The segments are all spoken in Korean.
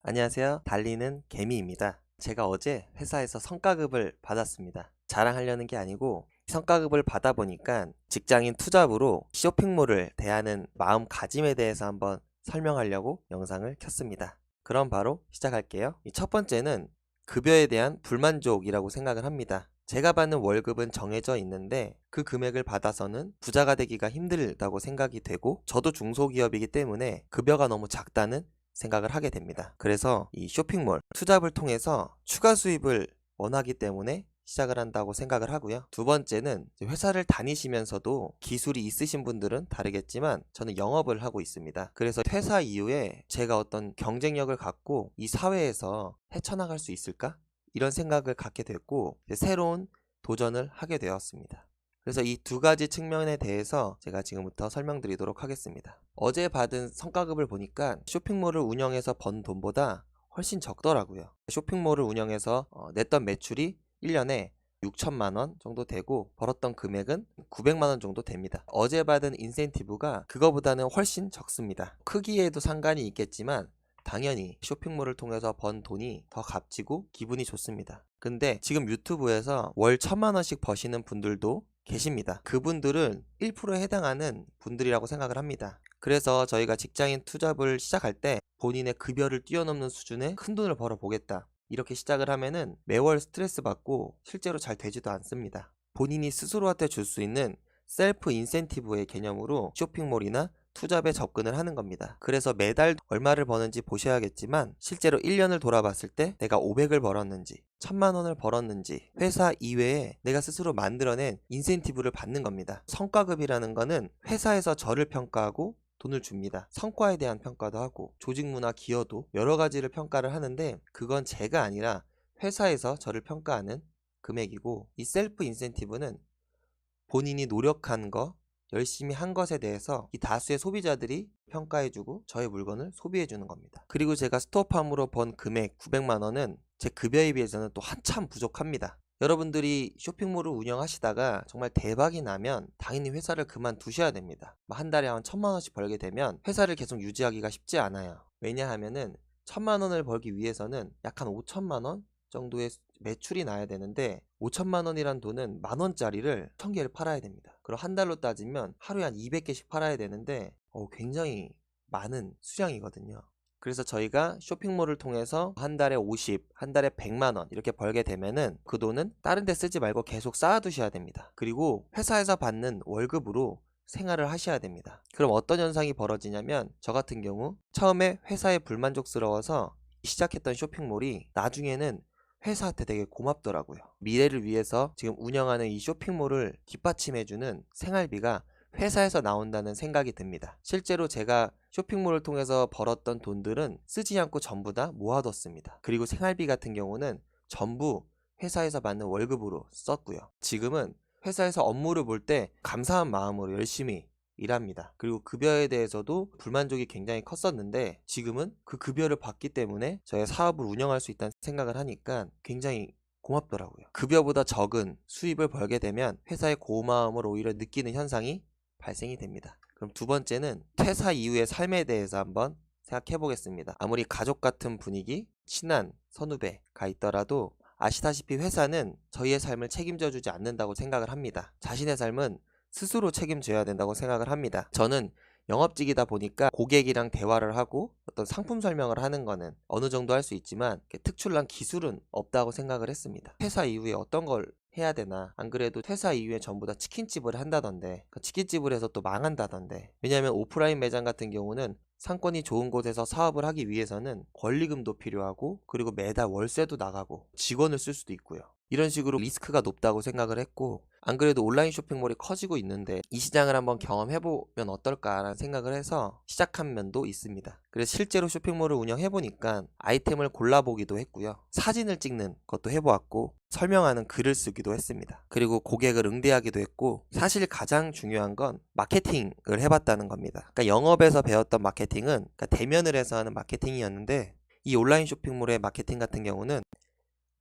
안녕하세요. 달리는 개미입니다. 제가 어제 회사에서 성과급을 받았습니다. 자랑하려는 게 아니고 성과급을 받아보니까 직장인 투잡으로 쇼핑몰을 대하는 마음가짐에 대해서 한번 설명하려고 영상을 켰습니다. 그럼 바로 시작할게요. 첫 번째는 급여에 대한 불만족이라고 생각을 합니다. 제가 받는 월급은 정해져 있는데 그 금액을 받아서는 부자가 되기가 힘들다고 생각이 되고, 저도 중소기업이기 때문에 급여가 너무 작다는 생각을 하게 됩니다. 그래서 이 쇼핑몰 투잡을 통해서 추가 수입을 원하기 때문에 시작을 한다고 생각을 하고요. 두 번째는 회사를 다니시면서도 기술이 있으신 분들은 다르겠지만 저는 영업을 하고 있습니다. 그래서 퇴사 이후에 제가 어떤 경쟁력을 갖고 이 사회에서 헤쳐나갈 수 있을까? 이런 생각을 갖게 됐고, 새로운 도전을 하게 되었습니다. 그래서 이 두 가지 측면에 대해서 제가 지금부터 설명드리도록 하겠습니다. 어제 받은 성과급을 보니까 쇼핑몰을 운영해서 번 돈보다 훨씬 적더라고요. 쇼핑몰을 운영해서 냈던 매출이 1년에 6천만 원 정도 되고 벌었던 금액은 900만 원 정도 됩니다. 어제 받은 인센티브가 그거보다는 훨씬 적습니다. 크기에도 상관이 있겠지만 당연히 쇼핑몰을 통해서 번 돈이 더 값지고 기분이 좋습니다. 근데 지금 유튜브에서 월 1,000만 원씩 버시는 분들도 계십니다. 그분들은 1%에 해당하는 분들이라고 생각을 합니다. 그래서 저희가 직장인 투잡을 시작할 때 본인의 급여를 뛰어넘는 수준의 큰 돈을 벌어보겠다, 이렇게 시작을 하면은 매월 스트레스 받고 실제로 잘 되지도 않습니다. 본인이 스스로한테 줄 수 있는 셀프 인센티브의 개념으로 쇼핑몰이나 투잡에 접근을 하는 겁니다. 그래서 매달 얼마를 버는지 보셔야겠지만 실제로 1년을 돌아봤을 때 내가 500을 벌었는지 1,000만 원을 벌었는지 회사 이외에 내가 스스로 만들어낸 인센티브를 받는 겁니다. 성과급이라는 거는 회사에서 저를 평가하고 돈을 줍니다. 성과에 대한 평가도 하고 조직 문화, 기여도 여러 가지를 평가를 하는데, 그건 제가 아니라 회사에서 저를 평가하는 금액이고, 이 셀프 인센티브는 본인이 노력한 거, 열심히 한 것에 대해서 이 다수의 소비자들이 평가해주고 저의 물건을 소비해주는 겁니다. 그리고 제가 스토어팜으로 번 금액 900만 원은 제 급여에 비해서는 또 한참 부족합니다. 여러분들이 쇼핑몰을 운영하시다가 정말 대박이 나면 당연히 회사를 그만두셔야 됩니다. 한 달에 한 1,000만 원씩 벌게 되면 회사를 계속 유지하기가 쉽지 않아요. 왜냐하면은 1,000만 원을 벌기 위해서는 약 한 5천만 원 정도의 매출이 나야 되는데, 5천만 원이란 돈은 만 원짜리를 1,000개를 팔아야 됩니다. 그럼 한 달로 따지면 하루에 한 200개씩 팔아야 되는데 굉장히 많은 수량이거든요. 그래서 저희가 쇼핑몰을 통해서 한 달에 50, 한 달에 100만 원 이렇게 벌게 되면은 그 돈은 다른 데 쓰지 말고 계속 쌓아두셔야 됩니다. 그리고 회사에서 받는 월급으로 생활을 하셔야 됩니다. 그럼 어떤 현상이 벌어지냐면, 저 같은 경우 처음에 회사에 불만족스러워서 시작했던 쇼핑몰이 나중에는 회사한테 되게 고맙더라고요. 미래를 위해서 지금 운영하는 이 쇼핑몰을 뒷받침해주는 생활비가 회사에서 나온다는 생각이 듭니다. 실제로 제가 쇼핑몰을 통해서 벌었던 돈들은 쓰지 않고 전부 다 모아뒀습니다. 그리고 생활비 같은 경우는 전부 회사에서 받는 월급으로 썼고요. 지금은 회사에서 업무를 볼 때 감사한 마음으로 열심히 일합니다. 그리고 급여에 대해서도 불만족이 굉장히 컸었는데 지금은 그 급여를 받기 때문에 저의 사업을 운영할 수 있다는 생각을 하니까 굉장히 고맙더라고요. 급여보다 적은 수입을 벌게 되면 회사의 고마움을 오히려 느끼는 현상이 발생이 됩니다. 그럼 두 번째는 퇴사 이후의 삶에 대해서 한번 생각해 보겠습니다. 아무리 가족 같은 분위기, 친한 선후배가 있더라도 아시다시피 회사는 저희의 삶을 책임져 주지 않는다고 생각을 합니다. 자신의 삶은 스스로 책임져야 된다고 생각을 합니다. 저는 영업직이다 보니까 고객이랑 대화를 하고 어떤 상품 설명을 하는 거는 어느 정도 할 수 있지만 특출난 기술은 없다고 생각을 했습니다. 퇴사 이후에 어떤 걸 해야 되나, 안 그래도 퇴사 이후에 전부 다 치킨집을 한다던데 그 치킨집을 해서 또 망한다던데. 왜냐하면 오프라인 매장 같은 경우는 상권이 좋은 곳에서 사업을 하기 위해서는 권리금도 필요하고, 그리고 매달 월세도 나가고 직원을 쓸 수도 있고요. 이런 식으로 리스크가 높다고 생각을 했고, 안 그래도 온라인 쇼핑몰이 커지고 있는데 이 시장을 한번 경험해보면 어떨까라는 생각을 해서 시작한 면도 있습니다. 그래서 실제로 쇼핑몰을 운영해보니까 아이템을 골라보기도 했고요. 사진을 찍는 것도 해보았고 설명하는 글을 쓰기도 했습니다. 그리고 고객을 응대하기도 했고, 사실 가장 중요한 건 마케팅을 해봤다는 겁니다. 그러니까 영업에서 배웠던 마케팅은 대면을 해서 하는 마케팅이었는데, 이 온라인 쇼핑몰의 마케팅 같은 경우는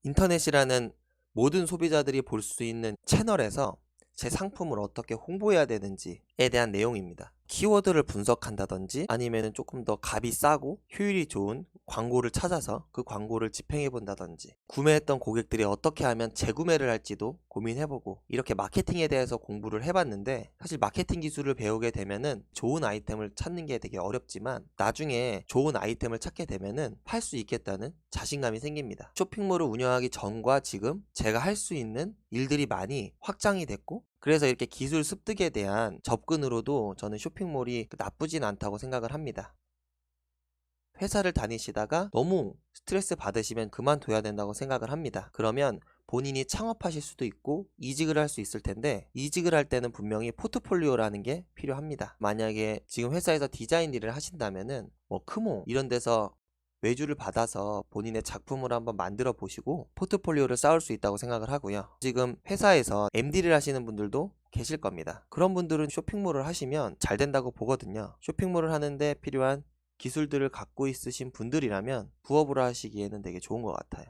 인터넷이라는 모든 소비자들이 볼 수 있는 채널에서 제 상품을 어떻게 홍보해야 되는지에 대한 내용입니다. 키워드를 분석한다든지 아니면은 조금 더 값이 싸고 효율이 좋은 광고를 찾아서 그 광고를 집행해 본다든지, 구매했던 고객들이 어떻게 하면 재구매를 할지도 고민해보고, 이렇게 마케팅에 대해서 공부를 해봤는데, 사실 마케팅 기술을 배우게 되면은 좋은 아이템을 찾는 게 되게 어렵지만 나중에 좋은 아이템을 찾게 되면은 팔 수 있겠다는 자신감이 생깁니다. 쇼핑몰을 운영하기 전과 지금 제가 할 수 있는 일들이 많이 확장이 됐고, 그래서 이렇게 기술 습득에 대한 접근으로도 저는 쇼핑몰이 나쁘진 않다고 생각을 합니다. 회사를 다니시다가 너무 스트레스 받으시면 그만둬야 된다고 생각을 합니다. 그러면 본인이 창업하실 수도 있고 이직을 할 수 있을 텐데, 이직을 할 때는 분명히 포트폴리오라는 게 필요합니다. 만약에 지금 회사에서 디자인 일을 하신다면은 크모 이런 데서 외주를 받아서 본인의 작품을 한번 만들어 보시고 포트폴리오를 쌓을 수 있다고 생각을 하고요. 지금 회사에서 MD를 하시는 분들도 계실 겁니다. 그런 분들은 쇼핑몰을 하시면 잘 된다고 보거든요. 쇼핑몰을 하는데 필요한 기술들을 갖고 있으신 분들이라면 부업으로 하시기에는 되게 좋은 것 같아요.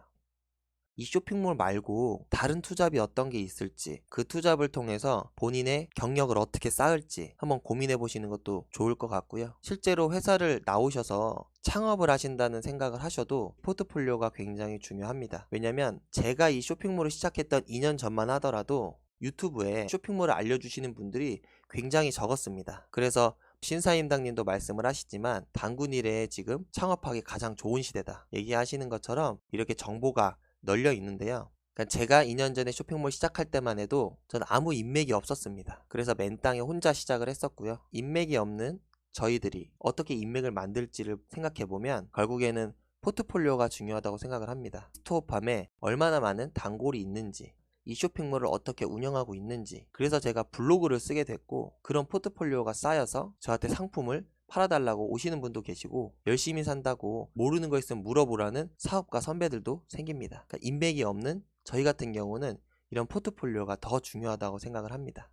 이 쇼핑몰 말고 다른 투잡이 어떤 게 있을지, 그 투잡을 통해서 본인의 경력을 어떻게 쌓을지 한번 고민해 보시는 것도 좋을 것 같고요. 실제로 회사를 나오셔서 창업을 하신다는 생각을 하셔도 포트폴리오가 굉장히 중요합니다. 왜냐면 제가 이 쇼핑몰을 시작했던 2년 전만 하더라도 유튜브에 쇼핑몰을 알려주시는 분들이 굉장히 적었습니다. 그래서 신사임당님도 말씀을 하시지만 단군일에 지금 창업하기 가장 좋은 시대다 얘기하시는 것처럼 이렇게 정보가 널려 있는데요. 그러니까 제가 2년 전에 쇼핑몰 시작할 때만 해도 저는 아무 인맥이 없었습니다. 그래서 맨 땅에 혼자 시작을 했었고요. 인맥이 없는 저희들이 어떻게 인맥을 만들지를 생각해보면 결국에는 포트폴리오가 중요하다고 생각을 합니다. 스토어팜에 얼마나 많은 단골이 있는지, 이 쇼핑몰을 어떻게 운영하고 있는지, 그래서 제가 블로그를 쓰게 됐고, 그런 포트폴리오가 쌓여서 저한테 상품을 팔아달라고 오시는 분도 계시고, 열심히 산다고 모르는 거 있으면 물어보라는 사업가 선배들도 생깁니다. 그러니까 인맥이 없는 저희 같은 경우는 이런 포트폴리오가 더 중요하다고 생각을 합니다.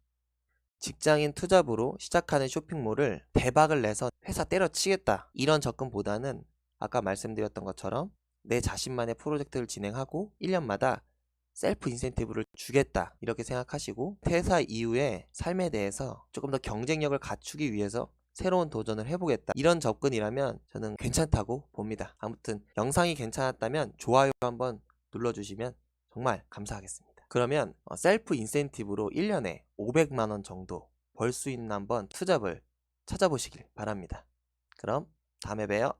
직장인 투잡으로 시작하는 쇼핑몰을 대박을 내서 회사 때려치겠다 이런 접근보다는 아까 말씀드렸던 것처럼 내 자신만의 프로젝트를 진행하고 1년마다 셀프 인센티브를 주겠다 이렇게 생각하시고, 퇴사 이후의 삶에 대해서 조금 더 경쟁력을 갖추기 위해서 새로운 도전을 해보겠다 이런 접근이라면 저는 괜찮다고 봅니다. 아무튼 영상이 괜찮았다면 좋아요 한번 눌러주시면 정말 감사하겠습니다. 그러면 셀프 인센티브로 1년에 500만원 정도 벌 수 있는 한번 투잡을 찾아보시길 바랍니다. 그럼 다음에 봬요.